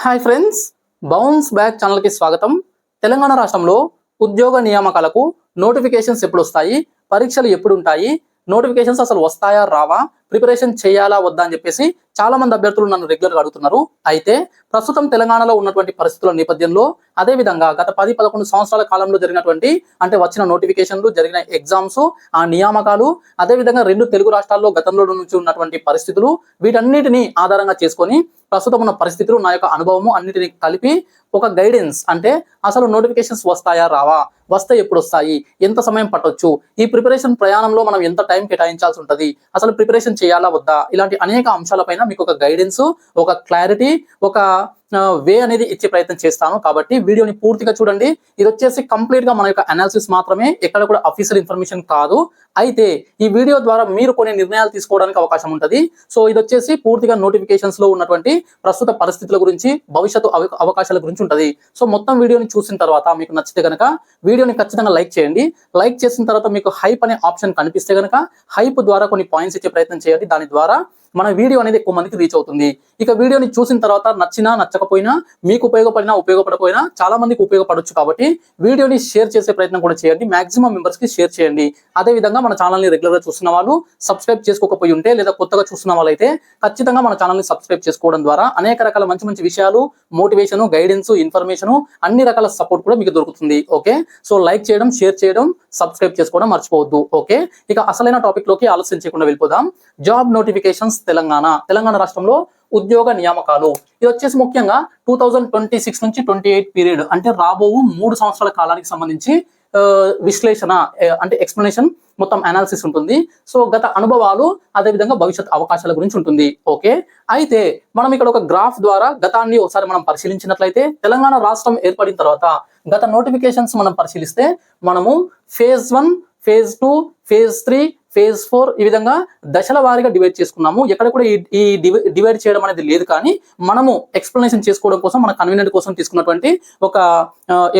Hi friends, bounce back ఛానల్కి స్వాగతం. తెలంగాణ రాష్ట్రంలో ఉద్యోగ నియామకాలకు నోటిఫికేషన్స్ ఎప్పుడు వస్తాయి, పరీక్షలు ఎప్పుడు ఉంటాయి, నోటిఫికేషన్స్ అసలు వస్తాయా రావా, ప్రిపరేషన్ చేయాలా వద్దా అని చెప్పేసి చాలా మంది అభ్యర్థులు నన్ను రెగ్యులర్గా అడుగుతున్నారు. అయితే ప్రస్తుతం తెలంగాణలో ఉన్నటువంటి పరిస్థితుల నేపథ్యంలో, అదేవిధంగా గత 10-11 సంవత్సరాల కాలంలో జరిగినటువంటి అంటే వచ్చిన నోటిఫికేషన్లు, జరిగిన ఎగ్జామ్స్, ఆ నియామకాలు, అదేవిధంగా 2 తెలుగు రాష్ట్రాల్లో గతంలో నుంచి ఉన్నటువంటి పరిస్థితులు, వీటన్నిటిని ఆధారంగా చేసుకొని ప్రస్తుతం ఉన్న పరిస్థితులు, నా యొక్క అనుభవము అన్నిటిని కలిపి ఒక గైడెన్స్, అంటే అసలు నోటిఫికేషన్స్ వస్తాయా రావా, వస్తే ఎప్పుడు వస్తాయి, ఎంత సమయం పట్టొచ్చు, ఈ ప్రిపరేషన్ ప్రయాణంలో మనం ఎంత టైం కేటాయించాల్సి ఉంటుంది, అసలు ప్రిపరేషన్ చేయాలా వద్దా, ఇలాంటి అనేక అంశాలపైన మీకు ఒక గైడెన్స్, ఒక క్లారిటీ, ఒక వే అనేది ఇచ్చే ప్రయత్నం చేస్తాను. కాబట్టి వీడియోని పూర్తిగా చూడండి. ఇది వచ్చేసి కంప్లీట్ గా మన యొక్క అనాలిసిస్ మాత్రమే, ఎక్కడ కూడా అఫీషియల్ ఇన్ఫర్మేషన్ కాదు. అయితే ఈ వీడియో ద్వారా మీరు కొన్ని నిర్ణయాలు తీసుకోవడానికి అవకాశం ఉంటుంది. సో ఇది వచ్చేసి పూర్తిగా నోటిఫికేషన్స్ లో ఉన్నటువంటి ప్రస్తుత పరిస్థితుల గురించి, భవిష్యత్తు అవకాశాల గురించి ఉంటుంది. సో మొత్తం వీడియోని చూసిన తర్వాత మీకు నచ్చితే కనుక వీడియోని ఖచ్చితంగా లైక్ చేయండి. లైక్ చేసిన తర్వాత మీకు హైప్ అనే ఆప్షన్ కనిపిస్తే కనుక హైప్ ద్వారా కొన్ని పాయింట్స్ ఇచ్చే ప్రయత్నం చేయండి. దాని ద్వారా మన వీడియో అనేది ఎక్కువ మందికి రీచ్ అవుతుంది. ఇక వీడియోని చూసిన తర్వాత నచ్చినా నచ్చకపోయినా, మీకు ఉపయోగపడినా ఉపయోగపడకపోయినా చాలా మందికి ఉపయోగపడొచ్చు. కాబట్టి వీడియోని షేర్ చేసే ప్రయత్నం కూడా చేయండి. మాక్సిమం మెంబర్స్ కి షేర్ చేయండి. అదే విధంగా మన ఛానల్ ని రెగ్యులర్ గా చూస్తున్న వాళ్ళు, సబ్స్క్రైబ్ చేసుకోకపోయి ఉంటే లేదా కొత్తగా చూస్తున్న వాళ్ళైతే ఖచ్చితంగా మన ఛానల్ ని సబ్స్క్రైబ్ చేసుకోవడం ద్వారా అనేక రకాల మంచి మంచి విషయాలు, మోటివేషన్, గైడెన్స్, ఇన్ఫర్మేషన్, అన్ని రకాల సపోర్ట్ కూడా మీకు దొరుకుతుంది. ఓకే, సో లైక్ చేయడం, షేర్ చేయడం, సబ్స్క్రైబ్ చేసుకోవడం మర్చిపోవద్దు. ఓకే, ఇక అసలైన టాపిక్ లోకి ఆలస్యం చేయకుండా వెళ్ళిపోదాం. జాబ్ నోటిఫికేషన్స్ తెలంగాణ రాష్ట్రంలో ఉద్యోగ నియామకాలు. ఇది వచ్చేసి ముఖ్యంగా 2026 నుంచి 28 పీరియడ్, అంటే రాబో 3 సంవత్సరాల కాలానికి సంబంధించి విశ్లేషణ, అంటే ఎక్స్ప్లెనేషన్, మొత్తం అనాలిసిస్ ఉంటుంది. సో గత అనుభవాలు, అదేవిధంగా భవిష్యత్ అవకాశాల గురించి ఉంటుంది. ఓకే, అయితే మనం ఇక్కడ ఒక గ్రాఫ్ ద్వారా గతాన్ని ఒకసారి మనం పరిశీలించినట్లయితే, తెలంగాణ రాష్ట్రం ఏర్పడిన తర్వాత గత నోటిఫికేషన్స్ మనం పరిశీలిస్తే, మనము ఫేజ్ 1, ఫేజ్ 2, ఫేజ్ 3, ఫేజ్ 4 ఈ విధంగా దశల వారీగా డివైడ్ చేసుకున్నాము. ఎక్కడ కూడా ఈ డివైడ్ చేయడం అనేది లేదు, కానీ మనము ఎక్స్ప్లెనేషన్ చేసుకోవడం కోసం, మన కన్వీనియంట్ కోసం తీసుకున్నటువంటి ఒక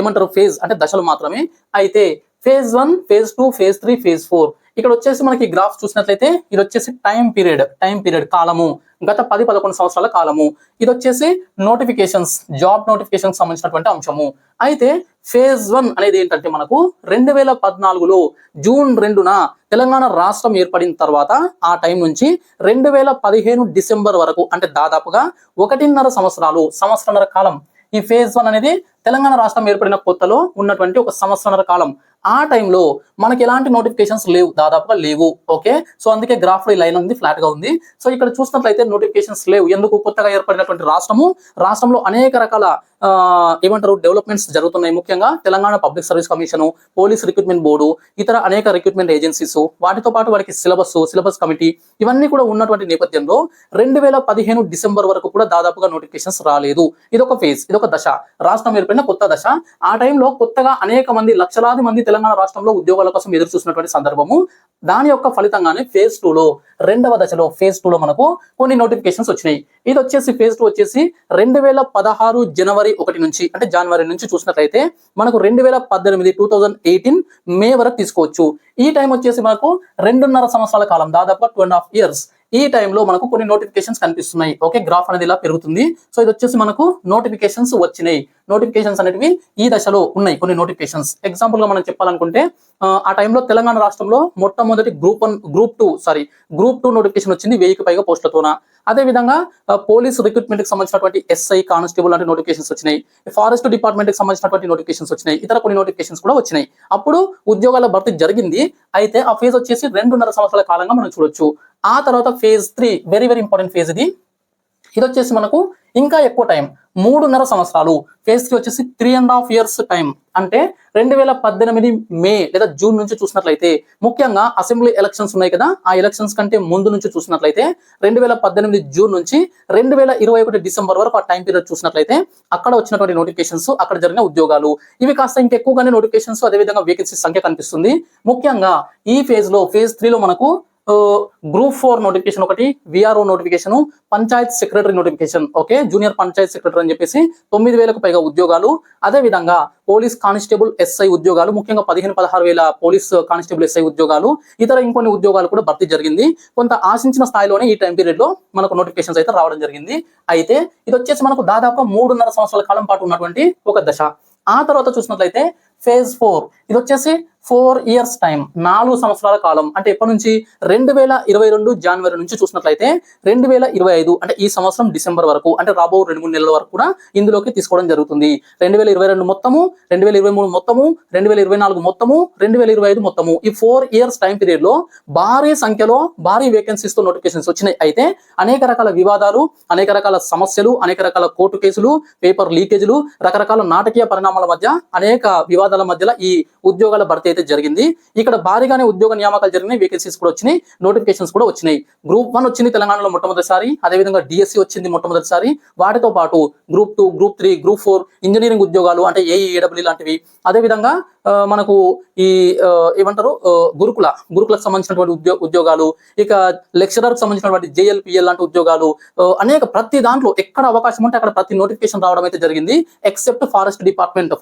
ఏమంటారు ఫేజ్, అంటే దశలు మాత్రమే. అయితే ఫేజ్ 1, ఫేజ్ 2, ఫేజ్ 3, ఫేజ్ 4 ఇక్కడ వచ్చేసి మనకి గ్రాఫ్ చూసినట్లయితే ఇది వచ్చేసి టైం పీరియడ్ కాలము, గత 10-11 సంవత్సరాల కాలము. ఇది వచ్చేసి నోటిఫికేషన్స్, జాబ్ నోటిఫికేషన్ సంబంధించినటువంటి అంశము. అయితే ఫేజ్ 1 అనేది ఏంటంటే, మనకు 2014లో జూన్ 2న తెలంగాణ రాష్ట్రం ఏర్పడిన తర్వాత ఆ టైం నుంచి 2015 డిసెంబర్ వరకు, అంటే దాదాపుగా 1.5 సంవత్సరాల కాలం ఈ ఫేజ్ 1 అనేది తెలంగాణ రాష్ట్రం ఏర్పడిన కొత్తలో ఉన్నటువంటి ఒక సంవత్సరాల కాలం. ఆ టైంలో మనకి ఎలాంటి నోటిఫికేషన్స్ లేవు, దాదాపుగా లేవు. ఓకే, సో అందుకే గ్రాఫ్ లో ఈ లైన్ ఉంది, ఫ్లాట్ గా ఉంది. సో ఇక్కడ చూసినట్లయితే నోటిఫికేషన్స్ లేవు. ఎందుకు? కొత్తగా ఏర్పడినటువంటి రాష్ట్రంలో అనేక రకాల ఏమంటారు డెవలప్మెంట్స్ జరుగుతున్నాయి. ముఖ్యంగా Telangana public service commission, police recruitment board, ఇతర అనేక రిక్రూట్మెంట్ ఏజెన్సీస్, వాటితో పాటు వారికి సిలబస్ కమిటీ, ఇవన్నీ కూడా ఉన్నటువంటి నేపథ్యంలో 2015 డిసెంబర్ వరకు కూడా దాదాపుగా నోటిఫికేషన్స్ రాలేదు. ఇదొక ఫేజ్, ఇదొక దశ, రాష్ట్రం ఏర్పడిన కొత్త దశ. ఆ టైంలో కొత్తగా అనేక మంది, లక్షలాది మంది తెలంగాణ రాష్ట్రంలో ఉద్యోగాల కోసం ఎదురు చూసినటువంటి సందర్భము. దాని యొక్క ఫలితంగానే ఫేజ్ 2లో, రెండవ దశలో ఫేజ్ 2లో మనకు కొన్ని నోటిఫికేషన్స్ వచ్చినాయి. ఇది వచ్చేసి ఫేజ్ 2 వచ్చేసి 2016 జనవరి 1 నుంచి, అంటే జనవరి నుంచి చూసినట్లయితే మనకు 2018 మే వరకు తీసుకోవచ్చు. ఈ టైం వచ్చేసి మనకు 2.5 సంవత్సరాల కాలం, దాదాపుగా 2.5 years. ఈ టైంలో మనకు కొన్ని నోటిఫికేషన్స్ కనిపిస్తున్నాయి. ఓకే, గ్రాఫ్ అనేది ఇలా పెరుగుతుంది. సో ఇది వచ్చేసి మనకు నోటిఫికేషన్స్ వచ్చినాయి. నోటిఫికేషన్స్ అనేవి ఈ దశలో ఉన్నాయి కొన్ని నోటిఫికేషన్స్. ఎగ్జాంపుల్ గా మనం చెప్పాలనుకుంటే, ఆ టైంలో తెలంగాణ రాష్ట్రంలో మొట్టమొదటి గ్రూప్ 2 నోటిఫికేషన్ వచ్చింది 1000కి పైగా పోస్టులతోన. అదే విధంగా పోలీస్ రిక్రూట్మెంట్ కి సంబంధించినటువంటి SI, కానిస్టేబుల్ లాంటి నోటిఫికేషన్స్ వచ్చినాయి. ఫారెస్ట్ డిపార్ట్మెంట్ కి సంబంధించినటువంటి నోటిఫికేషన్స్ వచ్చినాయి. ఇతర కొన్ని నోటిఫికేషన్స్ కూడా వచ్చినాయి. అప్పుడు ఉద్యోగాల భర్తీ జరిగింది. అయితే ఆ ఫేజ్ వచ్చేసి 2.5 సంవత్సరాల కాలంగా మనం చూడొచ్చు. ఆ తర్వాత ఫేజ్ 3, వెరీ ఇంపార్టెంట్ ఫేజ్ ఇది వచ్చేసి మనకు ఇంకా ఎక్కువ టైం, 3.5 సంవత్సరాలు. ఫేజ్ 3 వచ్చేసి 3.5 years టైం. అంటే 2018 మే లేదా జూన్ నుంచి చూసినట్లయితే, ముఖ్యంగా అసెంబ్లీ ఎలక్షన్స్ ఉన్నాయి కదా, ఆ ఎలక్షన్స్ కంటే ముందు నుంచి చూసినట్లయితే 2018 జూన్ నుంచి 2021 డిసెంబర్ వరకు ఆ టైం పీరియడ్ చూసినట్లయితే, అక్కడ వచ్చినటువంటి నోటిఫికేషన్స్, అక్కడ జరిగిన ఉద్యోగాలు, ఇవి కాస్త ఇంకెక్కువగానే నోటిఫికేషన్స్, అదేవిధంగా వేకెన్సీ సంఖ్య కనిపిస్తుంది. ముఖ్యంగా ఈ ఫేజ్ 3లో మనకు గ్రూప్ 4 నోటిఫికేషన్ ఒకటి, VRO notification, Panchayat secretary notification. Okay, junior Panchayat secretary అని చెప్పేసి 9,000కు పైగా ఉద్యోగాలు. అదే విధంగా పోలీస్ కానిస్టేబుల్ ఎస్ఐ ఉద్యోగాలు, ముఖ్యంగా 15,000-16,000 పోలీస్ కానిస్టేబుల్ ఎస్ఐ ఉద్యోగాలు, ఇతర ఇంకొన్ని ఉద్యోగాలు కూడా భర్తీ జరిగింది. కొంత ఆశించిన స్థాయిలోనే ఈ టైం పీరియడ్ లో మనకు నోటిఫికేషన్స్ అయితే రావడం జరిగింది. అయితే ఇది వచ్చేసి మనకు దాదాపు 3.5 సంవత్సరాల కాలం పాటు ఉన్నటువంటి ఒక దశ. ఆ తర్వాత చూసినట్లయితే ఫేజ్ 4, ఇది వచ్చేసి 4 years టైం, 4 సంవత్సరాల కాలం. అంటే ఎప్పటి నుంచి 2022 జనవరి నుంచి చూసినట్లయితే 2025 అంటే ఈ సంవత్సరం డిసెంబర్ వరకు, అంటే రాబో 2-3 నెలల వరకు కూడా ఇందులోకి తీసుకోవడం జరుగుతుంది. 2022 మొత్తము, 2023 మొత్తము, 2024 మొత్తము, 2025 మొత్తము, ఈ 4 years టైం పీరియడ్ లో భారీ సంఖ్యలో భారీ వేకెన్సీస్ తో నోటిఫికేషన్స్ వచ్చినాయి. అయితే అనేక రకాల వివాదాలు, అనేక రకాల సమస్యలు, అనేక రకాల కోర్టు కేసులు, పేపర్ లీకేజీలు, రకరకాల నాటకీయ పరిణామాల మధ్య, అనేక వివాదాల మధ్యలో ఈ ఉద్యోగాల భర్తీ అయితే జరిగింది. ఇక్కడ భారీగానే ఉద్యోగ నియామకాలు జరిగినాయి, వేకెన్సీస్ కూడా వచ్చినాయి, నోటిఫికేషన్స్ కూడా వచ్చినాయి. గ్రూప్ 1 వచ్చింది తెలంగాణలో మొట్టమొదటిసారి, అదేవిధంగా డిఎస్సి వచ్చింది మొట్టమొదటిసారి. వాటితో పాటు గ్రూప్ 2, గ్రూప్ 3, గ్రూప్ 4 ఇంజనీరింగ్ ఉద్యోగాలు అంటే ఏఈఏడబ్ల్యూ లాంటివి. అదేవిధంగా మనకు ఈ ఏమంటారు గురుకులకు సంబంధించినటువంటి ఉద్యోగాలు, ఇక లెక్చరర్కి సంబంధించినటువంటి జేఎల్పిఎల్ లాంటి ఉద్యోగాలు, అనేక ప్రతి దాంట్లో ఎక్కడ అవకాశం ఉంటే అక్కడ ప్రతి నోటిఫికేషన్ రావడం అయితే జరిగింది. ఎక్సెప్ట్ ఫారెస్ట్ డిపార్ట్మెంట్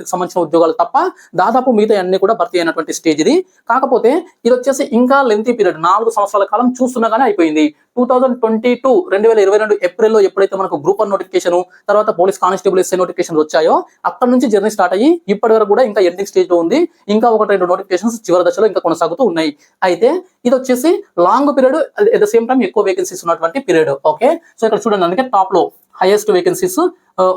కి సంబంధించిన ఉద్యోగాలు తప్ప దాదాపు మిగతా అన్ని కూడా భర్తీ అయినటువంటి స్టేజ్ ఇది. కాకపోతే ఇది వచ్చేసి ఇంకా లెంతీ పీరియడ్, 4 సంవత్సరాల కాలం చూస్తున్నగానే అయిపోయింది. 2022 ఏప్రిల్లో ఎప్పుడైతే మనకు గ్రూప్ 1 నోటిఫికేషన్, తర్వాత పోలీస్ కానిస్టేబుల్ ఎస్ఐ నోటిఫికేషన్ వచ్చాయో అక్కడ నుంచి జర్నీ స్టార్ట్ అయ్యి ఇప్పటి వరకు కూడా ఇంకా ఎండింగ్ స్టేజ్ లో ఉంది. ఇంకా 1-2 నోటిఫికేషన్స్ చివరి దశలో ఇంకా కొనసాగుతూ ఉన్నాయి. అయితే ఇది వచ్చేసి long period, at the same time ఎక్కువ వేకెన్సీస్ ఉన్నటువంటి పీరియడ్. ఓకే, సో ఇక్కడ చూడండి, అందుకే టాప్ లో హైయెస్ట్ వేకెన్సీస్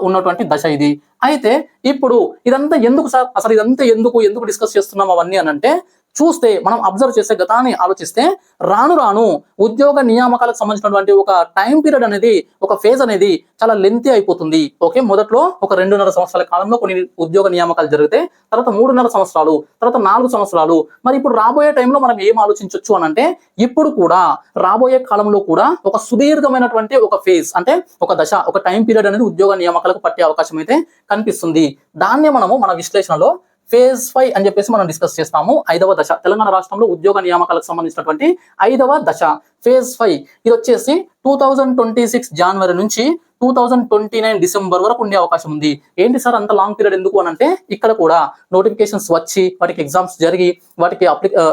ఉన్నటువంటి దశ ఇది. అయితే ఇప్పుడు ఇదంతా ఎందుకు సార్, అసలు ఇదంతా ఎందుకు డిస్కస్ చేస్తున్నాం అవన్నీ అని అంటే, చూస్తే మనం అబ్జర్వ్ చేస్తే గతాన్ని ఆలోచిస్తే రాను రాను ఉద్యోగ నియామకాలకు సంబంధించినటువంటి ఒక టైం పీరియడ్ అనేది, ఒక ఫేజ్ అనేది చాలా లెంతీ అయిపోతుంది. ఓకే, మొదట్లో ఒక 2.5 సంవత్సరాల కాలంలో కొన్ని ఉద్యోగ నియామకాలు జరిగితే, తర్వాత 3.5 సంవత్సరాలు, తర్వాత 4 సంవత్సరాలు. మరి ఇప్పుడు రాబోయే టైంలో మనం ఏం ఆలోచించవచ్చు అని అంటే, ఇప్పుడు కూడా రాబోయే కాలంలో కూడా ఒక సుదీర్ఘమైనటువంటి ఒక ఫేజ్, అంటే ఒక దశ, ఒక టైం పీరియడ్ అనేది ఉద్యోగ నియామకాలకు పట్టే అవకాశం అయితే కనిపిస్తుంది. దాన్నే మనము మన విశ్లేషణలో ఫేజ్ 5 అని చెప్పేసి మనం డిస్కస్ చేస్తాము. 5వ దశ, తెలంగాణ రాష్ట్రంలో ఉద్యోగ నియామకాలకు సంబంధించినటువంటి 5వ దశ ఫేజ్ 5. ఇది వచ్చేసి 2026 జనవరి నుంచి 2029 డిసెంబర్ వరకు ఉండే అవకాశం ఉంది. ఏంటి సార్ అంత లాంగ్ పీరియడ్ ఎందుకు అని అంటే, ఇక్కడ కూడా నోటిఫికేషన్స్ వచ్చి, వాటికి ఎగ్జామ్స్ జరిగి, వాటికి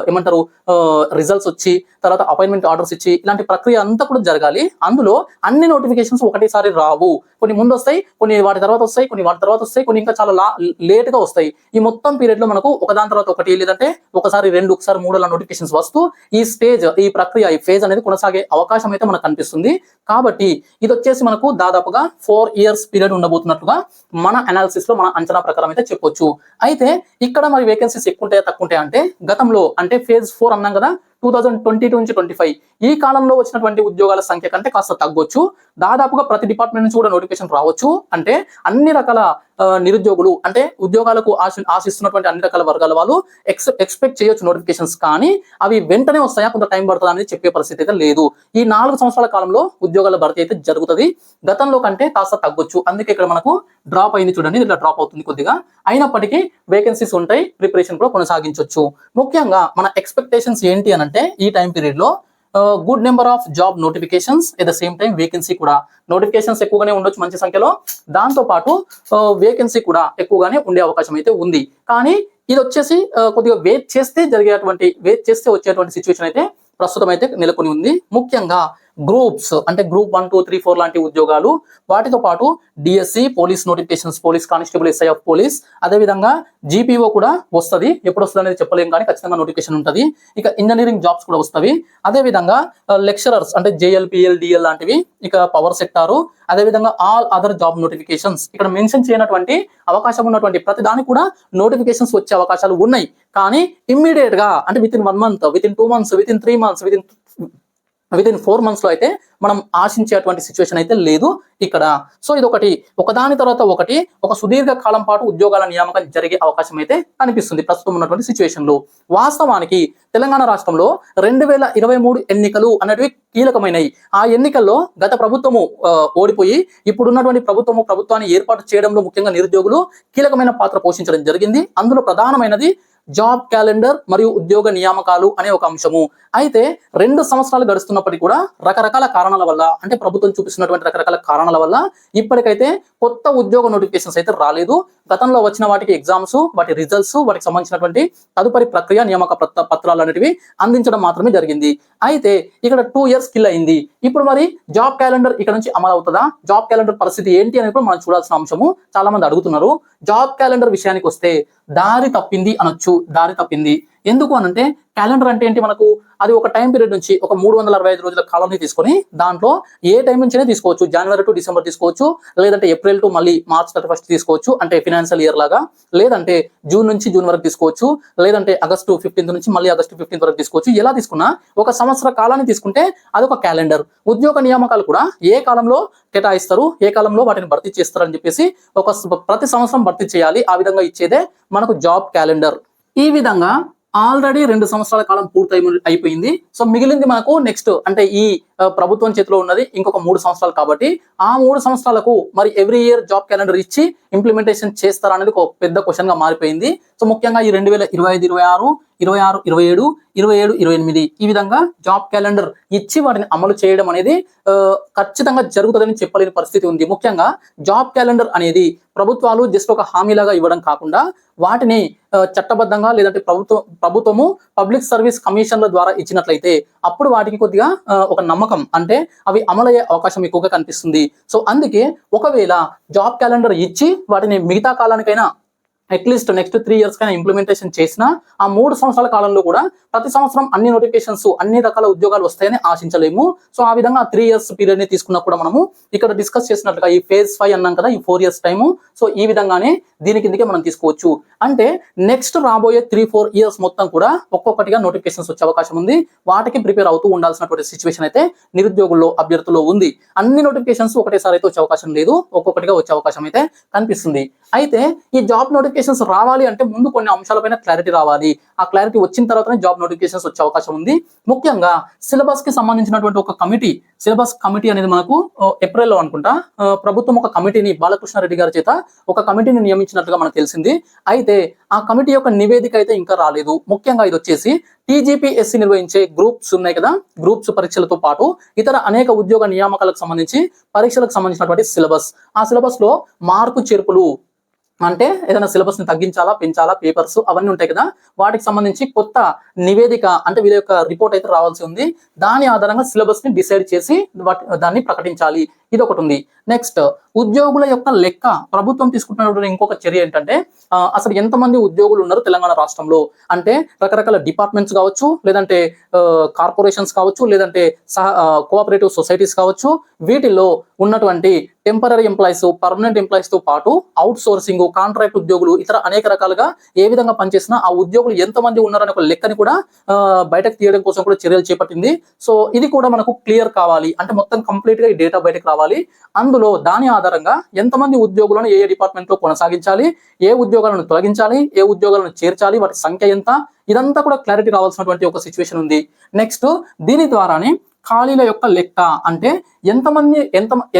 ఏమంటారు రిజల్ట్స్ వచ్చి, తర్వాత అపాయింట్మెంట్ ఆర్డర్స్ ఇచ్చి, ఇలాంటి ప్రక్రియ అంతా కూడా జరగాలి. అందులో అన్ని నోటిఫికేషన్స్ ఒకటేసారి రావు. కొన్ని ముందు వస్తాయి, కొన్ని వాటి తర్వాత వస్తాయి, కొన్ని ఇంకా చాలా లేట్ గా వస్తాయి. ఈ మొత్తం పీరియడ్ లో మనకు ఒకదాని తర్వాత ఒకటి, లేదంటే ఒకసారి 2, ఒకసారి 3 నోటిఫికేషన్స్ వస్తూ ఈ స్టేజ్, ఈ ప్రక్రియ, ఈ ఫేజ్ అనేది కొనసాగే అవకాశం అయితే మనకు కనిపిస్తుంది. కాబట్టి ఇది వచ్చేసి మనకు దాదాపుగా 4 years పీరియడ్ ఉండబోతున్నట్టుగా మన అనాలిసిస్ లో, మన అంచనా ప్రకారం అయితే చెప్పొచ్చు. అయితే ఇక్కడ మరి వేకెన్సీస్ ఎక్కువ ఉంటాయా తక్కువ ఉంటాయా అంటే, గతంలో అంటే ఫేజ్ 4 అన్నాం కదా, 2022 నుంచి 25 ఈ కాలంలో వచ్చినటువంటి ఉద్యోగాల సంఖ్య కంటే కాస్త తగ్గొచ్చు. దాదాపుగా ప్రతి డిపార్ట్మెంట్ నుంచి కూడా నోటిఫికేషన్ రావచ్చు. అంటే అన్ని రకాల నిరుద్యోగులు, అంటే ఉద్యోగాలకు ఆశిస్తున్నటువంటి అన్ని రకాల వర్గాల వాళ్ళు ఎక్స్పెక్ట్ చేయొచ్చు నోటిఫికేషన్స్. కానీ అవి వెంటనే వస్తాయా, కొంత టైం పడుతుంది అనేది చెప్పే పరిస్థితి అయితే లేదు. ఈ 4 సంవత్సరాల కాలంలో ఉద్యోగాల భర్తీ అయితే జరుగుతుంది. గతంలో కంటే కాస్త తగ్గొచ్చు. అందుకే ఇక్కడ మనకు డ్రాప్ అయింది చూడండి, ఇట్లా డ్రాప్ అవుతుంది కొద్దిగా. అయినప్పటికీ వేకెన్సీస్ ఉంటాయి, ప్రిపరేషన్ కూడా కొనసాగించవచ్చు. ముఖ్యంగా మన ఎక్స్పెక్టేషన్స్ ఏంటి అని అంటే, ఈ టైం పీరియడ్ లో good number of job notifications, at the same time vacancy కూడా, నోటిఫికేషన్స్ ఎక్కువగానే ఉండొచ్చు మంచి సంఖ్యలో, దాంతో పాటు వేకెన్సీ కూడా ఎక్కువగానే ఉండే అవకాశం అయితే ఉంది. కానీ ఇది వచ్చేసి కొద్దిగా వెయిట్ చేస్తే వచ్చేటువంటి సిచ్యువేషన్ అయితే ప్రస్తుతం అయితే నెలకొని ఉంది. ముఖ్యంగా గ్రూప్స్ అంటే గ్రూప్ 1, 2, 3, 4 లాంటి ఉద్యోగాలు, వాటితో పాటు DSC, police notifications, police constable SI of police, అదేవిధంగా జీపీఓ కూడా వస్తుంది. ఎప్పుడు వస్తుంది అనేది చెప్పలేం, కానీ ఖచ్చితంగా నోటిఫికేషన్ ఉంటుంది. ఇక ఇంజనీరింగ్ జాబ్స్ కూడా వస్తాయి. అదేవిధంగా లెక్చరర్స్ అంటే జేఎల్పిఎల్, డిఎల్ లాంటివి, ఇక పవర్ సెక్టారు, అదేవిధంగా ఆల్ అదర్ జాబ్ నోటిఫికేషన్స్. ఇక్కడ మెన్షన్ చేయనటువంటి అవకాశం ఉన్నటువంటి ప్రతి దానికి కూడా నోటిఫికేషన్స్ వచ్చే అవకాశాలు ఉన్నాయి. కానీ ఇమ్మీడియట్ గా అంటే within 1 month, within 2 months, within 3 months, within 4 months లో అయితే మనం ఆశించేటువంటి సిచ్యువేషన్ అయితే లేదు ఇక్కడ. సో ఇది ఒకదాని తర్వాత ఒకటి, ఒక సుదీర్ఘ కాలం పాటు ఉద్యోగాల నియామకం జరిగే అవకాశం అయితే కనిపిస్తుంది ప్రస్తుతం ఉన్నటువంటి సిచ్యువేషన్ లో. వాస్తవానికి తెలంగాణ రాష్ట్రంలో 2023 ఎన్నికలు అనేటివి కీలకమైనవి. ఆ ఎన్నికల్లో గత ప్రభుత్వము ఓడిపోయి ఇప్పుడున్నటువంటి ప్రభుత్వాన్ని ఏర్పాటు చేయడంలో ముఖ్యంగా నిరుద్యోగులు కీలకమైన పాత్ర పోషించడం జరిగింది. అందులో ప్రధానమైనది జాబ్ క్యాలెండర్ మరియు ఉద్యోగ నియామకాలు అనే ఒక అంశము. అయితే 2 సంవత్సరాలు గడుస్తున్నప్పటికీ కూడా రకరకాల కారణాల వల్ల, అంటే ప్రభుత్వం చూపిస్తున్నటువంటి రకరకాల కారణాల వల్ల ఇప్పటికైతే కొత్త ఉద్యోగ నోటిఫికేషన్స్ అయితే రాలేదు. గతంలో వచ్చిన వాటికి ఎగ్జామ్స్, వాటి రిజల్ట్స్, వాటికి సంబంధించినటువంటి తదుపరి ప్రక్రియ నియామక పత్రాలు అనేటివి అందించడం మాత్రమే జరిగింది. అయితే ఇక్కడ 2 years కిల్ అయింది. ఇప్పుడు మరి జాబ్ క్యాలెండర్ ఇక్కడ నుంచి అమలు అవుతుందా, జాబ్ క్యాలెండర్ పరిస్థితి ఏంటి అనేది కూడా మనం చూడాల్సిన అంశము. చాలా మంది అడుగుతున్నారు. జాబ్ క్యాలెండర్ విషయానికి వస్తే దారి తప్పింది అనొచ్చు. దారి తప్పింది ఎందుకు అనంటే, క్యాలెండర్ అంటే ఏంటి, మనకు అది ఒక టైం పీరియడ్ నుంచి ఒక 365 రోజుల కాలంని తీసుకొని దాంట్లో ఏ టైం నుంచైనా తీసుకోవచ్చు. జనవరి టు డిసెంబర్ తీసుకోవచ్చు, లేదంటే ఏప్రిల్ టు మళ్ళీ మార్చ్ 31 తీసుకోవచ్చు, అంటే ఫినాన్షియల్ ఇయర్ లాగా, లేదంటే జూన్ నుంచి జూన్ వరకు తీసుకోవచ్చు, లేదంటే ఆగస్టు 15 నుంచి మళ్ళీ ఆగస్టు 15 వరకు తీసుకోవచ్చు. ఎలా తీసుకున్నా ఒక సంవత్సర కాలాన్ని తీసుకుంటే అదొక క్యాలెండర్. ఉద్యోగ నియామకాలు కూడా ఏ కాలంలో కేటాయిస్తారు, ఏ కాలంలో వాటిని భర్తీ చేస్తారు అని చెప్పేసి ప్రతి సంవత్సరం భర్తీ చేయాలి. ఆ విధంగా ఇచ్చేదే మనకు జాబ్ క్యాలెండర్. ఈ విధంగా ఆల్రెడీ 2 సంవత్సరాల కాలం పూర్తి అయిపోయింది. సో మిగిలింది మనకు నెక్స్ట్, అంటే ఈ ప్రభుత్వం చేతిలో ఉన్నది ఇంకొక 3 సంవత్సరాలు. కాబట్టి ఆ 3 సంవత్సరాలకు మరి ఎవ్రీ ఇయర్ జాబ్ క్యాలెండర్ ఇచ్చి ఇంప్లిమెంటేషన్ చేస్తారా అనేది ఒక పెద్ద క్వశ్చన్ గా మారిపోయింది. సో ముఖ్యంగా ఈ 2025, 26, 26, 27, 27, 28 ఈ విధంగా జాబ్ క్యాలెండర్ ఇచ్చి వాటిని అమలు చేయడం అనేది ఖచ్చితంగా జరుగుతుందని చెప్పలేని పరిస్థితి ఉంది. ముఖ్యంగా జాబ్ క్యాలెండర్ అనేది ప్రభుత్వాలు జస్ట్ ఒక హామీలాగా ఇవ్వడం కాకుండా వాటిని చట్టబద్ధంగా, లేదంటే ప్రభుత్వము పబ్లిక్ సర్వీస్ కమిషన్ల ద్వారా ఇచ్చినట్లయితే అప్పుడు వాటికి కొద్దిగా ఒక నమ్మకం, అంటే అవి అమలయ్యే అవకాశం ఎక్కువగా కనిపిస్తుంది. సో అందుకే ఒకవేళ జాబ్ క్యాలెండర్ ఇచ్చి వాటిని మిగతా కాలానికైనా అట్లీస్ట్ నెక్స్ట్ 3 years కైనా ఇంప్లిమెంటేషన్ చేసిన ఆ 3 సంవత్సరాల కాలంలో కూడా ప్రతి సంవత్సరం అన్ని నోటిఫికేషన్స్, అన్ని రకాల ఉద్యోగాలు వస్తాయని ఆశించలేము. సో ఆ విధంగా 3 years పీరియడ్ ని తీసుకున్నా కూడా మనము ఇక్కడ డిస్కస్ చేసినట్లుగా ఈ phase 5 అన్నాం కదా, ఈ 4 years టైము. సో ఈ విధంగానే దీని కిందకే మనం తీసుకోవచ్చు. అంటే నెక్స్ట్ రాబోయే 3-4 years మొత్తం కూడా ఒక్కొక్కటిగా నోటిఫికేషన్స్ వచ్చే అవకాశం ఉంది. వాటికి ప్రిపేర్ అవుతూ ఉండాల్సినటువంటి సిచ్యువేషన్ అయితే నిరుద్యోగుల్లో, అభ్యర్థుల్లో ఉంది. అన్ని నోటిఫికేషన్స్ ఒకటేసారి అయితే వచ్చే అవకాశం లేదు, ఒక్కొక్కటిగా వచ్చే అవకాశం అయితే కనిపిస్తుంది. అయితే ఈ జాబ్ నోటిఫికేషన్స్ రావాలి అంటే ముందు కొన్ని అంశాలపైన క్లారిటీ రావాలి. ఆ క్లారిటీ వచ్చిన తర్వాతనే జాబ్ నోటిఫికేషన్స్ వచ్చే అవకాశం ఉంది. ముఖ్యంగా సిలబస్ కి సంబంధించినటువంటి ఒక సిలబస్ కమిటీ అనేది మనకు ఏప్రిల్లో అనుకుంటా ప్రభుత్వం ఒక కమిటీని, బాలకృష్ణారెడ్డి గారి చేత ఒక కమిటీని నియమించినట్లుగా మనకు తెలిసింది. అయితే ఆ కమిటీ యొక్క నివేదిక అయితే ఇంకా రాలేదు. ముఖ్యంగా ఇది వచ్చేసి TGPSC నిర్వహించే గ్రూప్స్ ఉన్నాయి కదా, గ్రూప్స్ పరీక్షలతో పాటు ఇతర అనేక ఉద్యోగ నియామకాలకు సంబంధించి పరీక్షలకు సంబంధించినటువంటి సిలబస్, ఆ సిలబస్ లో మార్పు చేర్పులు, అంటే ఏదైనా సిలబస్ ని తగ్గించాలా, పెంచాలా, పేపర్స్ అవన్నీ ఉంటాయి కదా, వాటికి సంబంధించి కొత్త నివేదిక, అంటే వీళ్ళ యొక్క రిపోర్ట్ అయితే రావాల్సి ఉంది. దాని ఆధారంగా సిలబస్ ని డిసైడ్ చేసి దాన్ని ప్రకటించాలి. ఇది ఒకటి ఉంది. నెక్స్ట్, ఉద్యోగుల యొక్క లెక్క. ప్రభుత్వం తీసుకుంటున్నటువంటి ఇంకొక చర్య ఏంటంటే, అసలు ఎంతమంది ఉద్యోగులు ఉన్నారు తెలంగాణ రాష్ట్రంలో, అంటే రకరకాల డిపార్ట్మెంట్స్ కావచ్చు, లేదంటే కార్పొరేషన్స్ కావచ్చు, లేదంటే కోఆపరేటివ్ సొసైటీస్ కావచ్చు, వీటిల్లో ఉన్నటువంటి టెంపరరీ ఎంప్లాయీస్, పర్మనెంట్ ఎంప్లాయీస్ తో పాటు అవుట్ సోర్సింగ్, కాంట్రాక్ట్ ఉద్యోగులు, ఇతర అనేక రకాలుగా ఏ విధంగా పనిచేసినా ఆ ఉద్యోగులు ఎంతమంది ఉన్నారనే ఒక లెక్కని కూడా బయటకు తీయడం కోసం కూడా చర్యలు చేపట్టింది. సో ఇది కూడా మనకు క్లియర్ కావాలి, అంటే మొత్తం కంప్లీట్ గా ఈ డేటా బయటకు రావాలి. అందులో దాని ఆధారంగా ఎంతమంది ఉద్యోగులను ఏ డిపార్ట్మెంట్ లో కొనసాగించాలి, ఏ ఉద్యోగాలను తొలగించాలి, ఏ ఉద్యోగాలను చేర్చాలి, వాటి సంఖ్య ఎంత, ఇదంతా కూడా క్లారిటీ రావాల్సినటువంటి ఒక సిచ్యువేషన్ ఉంది. నెక్స్ట్, దీని ద్వారానే ఖాళీల యొక్క లెక్క, అంటే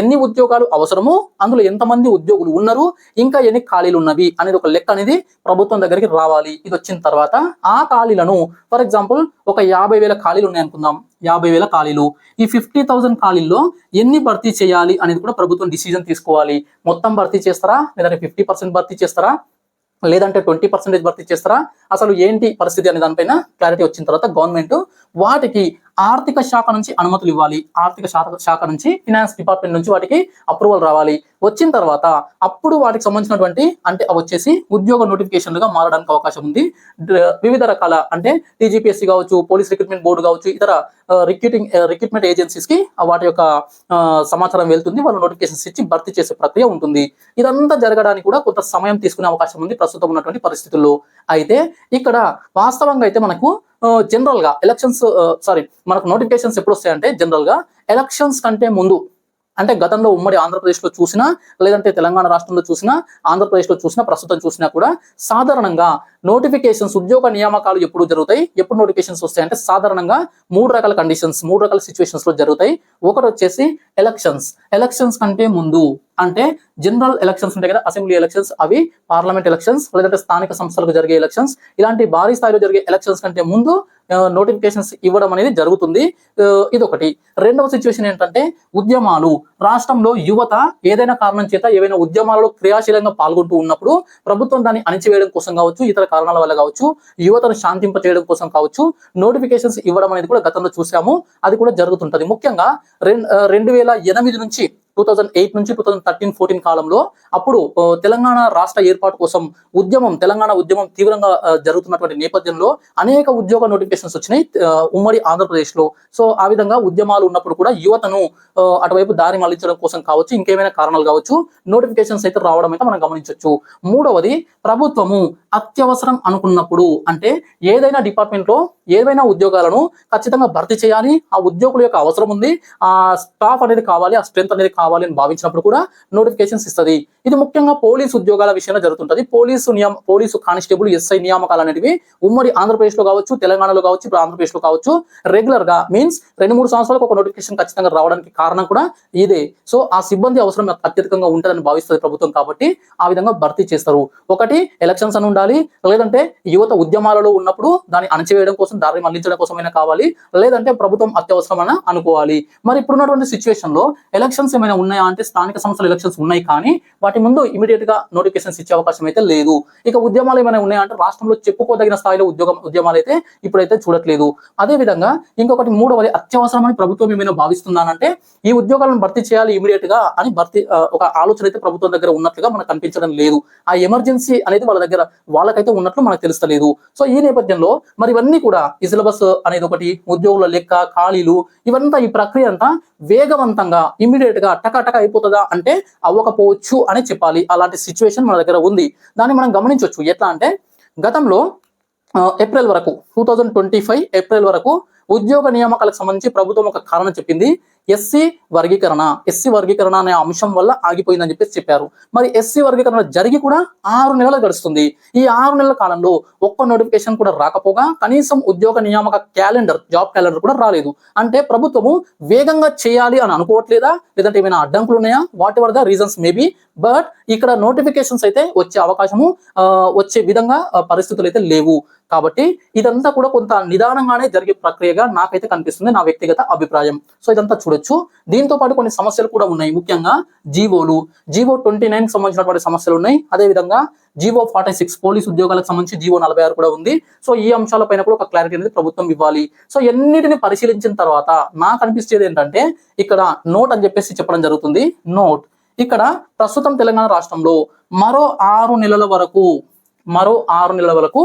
ఎన్ని ఉద్యోగాలు అవసరమో అందులో ఎంతమంది ఉద్యోగులు ఉన్నారు, ఇంకా ఎన్ని ఖాళీలు ఉన్నవి అనేది ఒక లెక్క అనేది ప్రభుత్వం దగ్గరికి రావాలి. ఇది వచ్చిన తర్వాత ఆ ఖాళీలను, ఫర్ ఎగ్జాంపుల్ ఒక 50,000 ఖాళీలు ఉన్నాయి అనుకుందాం, 50,000 ఖాళీలు, ఈ 50,000 ఖాళీల్లో ఎన్ని భర్తీ చేయాలి అనేది కూడా ప్రభుత్వం డిసిజన్ తీసుకోవాలి. మొత్తం భర్తీ చేస్తారా, లేదంటే 50% భర్తీ చేస్తారా, లేదంటే 20% భర్తీ చేస్తారా, అసలు ఏంటి పరిస్థితి అనే దానిపైన క్లారిటీ వచ్చిన తర్వాత గవర్నమెంట్ వాటికి ఆర్థిక శాఖ నుంచి అనుమతులు ఇవ్వాలి. ఆర్థిక శాఖ నుంచి, ఫినాన్స్ డిపార్ట్మెంట్ నుంచి వాటికి అప్రూవల్ రావాలి. వచ్చిన తర్వాత అప్పుడు వాటికి సంబంధించినటువంటి, అంటే అవి వచ్చేసి ఉద్యోగ నోటిఫికేషన్లుగా మారడానికి అవకాశం ఉంది. వివిధ రకాల, అంటే TGPSC కావచ్చు, పోలీస్ రిక్రూట్మెంట్ బోర్డు కావచ్చు, ఇతర రిక్రూట్మెంట్ ఏజెన్సీస్ కి వాటి యొక్క సమాచారం వెళ్తుంది. వాళ్ళు నోటిఫికేషన్స్ ఇచ్చి భర్తీ చేసే ప్రక్రియ ఉంటుంది. ఇదంతా జరగడానికి కూడా కొంత సమయం తీసుకునే అవకాశం ఉంది ప్రస్తుతం ఉన్నటువంటి పరిస్థితుల్లో. అయితే ఇక్కడ వాస్తవంగా అయితే మనకు జనరల్ గా మనకు నోటిఫికేషన్స్ ఎప్పుడు వస్తాయంటే, జనరల్ గా ఎలక్షన్స్ కంటే ముందు, అంటే గతంలో ఉమ్మడి ఆంధ్రప్రదేశ్ లో చూసినా, లేదంటే తెలంగాణ రాష్ట్రంలో చూసినా, ఆంధ్రప్రదేశ్ లో చూసినా, ప్రస్తుతం చూసినా కూడా సాధారణంగా నోటిఫికేషన్స్, ఉద్యోగ నియామకాలు ఎప్పుడు జరుగుతాయి, ఎప్పుడు నోటిఫికేషన్స్ వస్తాయి అంటే సాధారణంగా 3 రకాల సిచ్యువేషన్స్ లో జరుగుతాయి. ఒకటి వచ్చేసి ఎలక్షన్స్ కంటే ముందు, అంటే జనరల్ ఎలక్షన్స్ ఉంటాయి కదా, అసెంబ్లీ ఎలక్షన్స్, అవి పార్లమెంట్ ఎలక్షన్స్, లేదంటే స్థానిక సంస్థలకు జరిగే ఎలక్షన్స్, ఇలాంటి భారీ స్థాయిలో జరిగే ఎలక్షన్స్ కంటే ముందు నోటిఫికేషన్స్ ఇవ్వడం అనేది జరుగుతుంది. ఇదొకటి. రెండవ సిచ్యువేషన్ ఏంటంటే ఉద్యమాలు. రాష్ట్రంలో యువత ఏదైనా కారణం చేత ఏవైనా ఉద్యమాలలో క్రియాశీలంగా పాల్గొంటూ ఉన్నప్పుడు ప్రభుత్వం దాన్ని అణిచివేయడం కోసం కావచ్చు, ఇతర కారణాల వల్ల కావచ్చు, యువతను శాంతింప చేయడం కోసం కావచ్చు, నోటిఫికేషన్స్ ఇవ్వడం అనేది కూడా గతంలో చూసాము. అది కూడా జరుగుతుంటది. ముఖ్యంగా 2008 నుంచి 2008 నుంచి 2013-14 కాలంలో అప్పుడు తెలంగాణ రాష్ట్ర ఏర్పాటు కోసం తెలంగాణ ఉద్యమం తీవ్రంగా జరుగుతున్నటువంటి నేపథ్యంలో అనేక ఉద్యోగ నోటిఫికేషన్స్ వచ్చినాయి ఉమ్మడి ఆంధ్రప్రదేశ్ లో. సో ఆ విధంగా ఉద్యమాలు ఉన్నప్పుడు కూడా యువతను అటువైపు దారి మళ్లించడం కోసం కావచ్చు, ఇంకేమైనా కారణాలు కావచ్చు, నోటిఫికేషన్స్ అయితే రావడం అయితే మనం గమనించవచ్చు. మూడవది, ప్రభుత్వము అత్యవసరం అనుకున్నప్పుడు, అంటే ఏదైనా డిపార్ట్మెంట్ లో ఏదైనా ఉద్యోగాలను ఖచ్చితంగా భర్తీ చేయాలి, ఆ ఉద్యోగుల యొక్క అవసరం ఉంది, ఆ స్టాఫ్ అనేది కావాలి, ఆ స్ట్రెంత్ అనేది కావాలి అని భావించినప్పుడు కూడా నోటిఫికేషన్స్ ఇస్తుంది. ఇది ముఖ్యంగా పోలీసు ఉద్యోగాల విషయంలో జరుగుతుంటది. పోలీసు కానిస్టేబుల్, ఎస్ఐ నియామకాలు అనేవి ఉమ్మడి ఆంధ్రప్రదేశ్ లో కావచ్చు, తెలంగాణలో కావచ్చు, ఇప్పుడు ఆంధ్రప్రదేశ్ లో కావచ్చు, రెగ్యులర్ గా మీన్స్ 2-3 సంవత్సరాలకు ఒక నోటిఫికేషన్ ఖచ్చితంగా రావడానికి కారణం కూడా ఇదే. సో ఆ సిబ్బంది అవసరం అత్యధికంగా ఉంటుందని భావిస్తుంది ప్రభుత్వం, కాబట్టి ఆ విధంగా భర్తీ చేస్తారు. ఒకటి, ఎలక్షన్స్ అని ఉండాలి, లేదంటే యువత ఉద్యమాలలో ఉన్నప్పుడు దాన్ని అణచివేయడం కోసం, దారిని మళ్లించడం కోసమైనా కావాలి, లేదంటే ప్రభుత్వం అత్యవసరం అని అనుకోవాలి. మరి ఇప్పుడున్నటువంటి సిచ్యువేషన్ లో ఎలక్షన్స్ ఏమైనా ఉన్నాయా అంటే స్థానిక సంస్థల ఎలక్షన్స్ ఉన్నాయి, కానీ వాటి ముందు ఇమీడియట్ గా నోటిఫికేషన్స్ ఇచ్చే అవకాశం అయితే లేదు. ఇక ఉద్యమాలు ఏమైనా ఉన్నాయా అంటే రాష్ట్రంలో చెప్పుకోదగిన స్థాయిలో ఉద్యమాలు అయితే ఇప్పుడైతే చూడట్లేదు. అదే విధంగా ఇంకొకటి, మూడవది, అత్యవసరమని ప్రభుత్వం ఏమైనా భావిస్తుందానంటే ఈ ఉద్యోగాలను భర్తీ చేయాలి ఇమీడియట్ గా అని ఒక ఆలోచన అయితే ప్రభుత్వం దగ్గర ఉన్నట్లుగా మనకు కనిపించడం లేదు. ఆ ఎమర్జెన్సీ అనేది వాళ్ళకైతే ఉన్నట్లు మనకు తెలుస్తలేదు. సో ఈ నేపథ్యంలో మరి ఇవన్నీ కూడా, ఈ సిలబస్ అనేది ఒకటి, ఉద్యోగుల లెక్క, ఖాళీలు, ఇవంతా, ఈ ప్రక్రియ అంతా వేగవంతంగా ఇమీడియట్ గా టకా అయిపోతుందా అంటే అవ్వకపోవచ్చు అని చెప్పాలి. అలాంటి సిచ్యువేషన్ మన దగ్గర ఉంది. దాన్ని మనం గమనించవచ్చు. ఎట్లా అంటే గతంలో ఏప్రిల్ వరకు 2025 ఏప్రిల్ వరకు ఉద్యోగ నియామకాలకు సంబంధించి ప్రభుత్వం ఒక కారణం చెప్పింది. ఎస్సీ వర్గీకరణ అనే అంశం వల్ల ఆగిపోయిందని చెప్పారు. మరి ఎస్సీ వర్గీకరణ జరిగి కూడా 6 నెలలు గడుస్తుంది. ఈ 6 నెలల కాలంలో ఒక్క నోటిఫికేషన్ కూడా రాకపోగా కనీసం ఉద్యోగ నియామక జాబ్ క్యాలెండర్ కూడా రాలేదు. అంటే ప్రభుత్వము వేగంగా చేయాలి అని అనుకోవట్లేదా, లేదంటే ఏమైనా అడ్డంకులు ఉన్నాయా? What ever the reasons maybe, but ఇక్కడ నోటిఫికేషన్స్ అయితే వచ్చే అవకాశము, వచ్చే విధంగా పరిస్థితులు అయితే లేవు. కాబట్టి ఇదంతా కూడా కొంత నిదానంగానే జరిగే ప్రక్రియగా నాకైతే కనిపిస్తుంది, నా వ్యక్తిగత అభిప్రాయం. సో ఇదంతా చూడొచ్చు. దీంతో పాటు కొన్ని సమస్యలు కూడా ఉన్నాయి. ముఖ్యంగా జీవో 29 సంబంధించినటువంటి సమస్యలు ఉన్నాయి. అదే విధంగా జీవో 46 పోలీసు ఉద్యోగాలకు సంబంధించి జీవో 46 కూడా ఉంది. సో ఈ అంశాలపైన కూడా ఒక క్లారిటీ అనేది ప్రభుత్వం ఇవ్వాలి. సో ఎన్నిటిని పరిశీలించిన తర్వాత నాకు అనిపించేది ఏంటంటే ఇక్కడ నోట్ అని చెప్పేసి చెప్పడం జరుగుతుంది. నోట్, ఇక్కడ ప్రస్తుతం తెలంగాణ రాష్ట్రంలో మరో 6 నెలల వరకు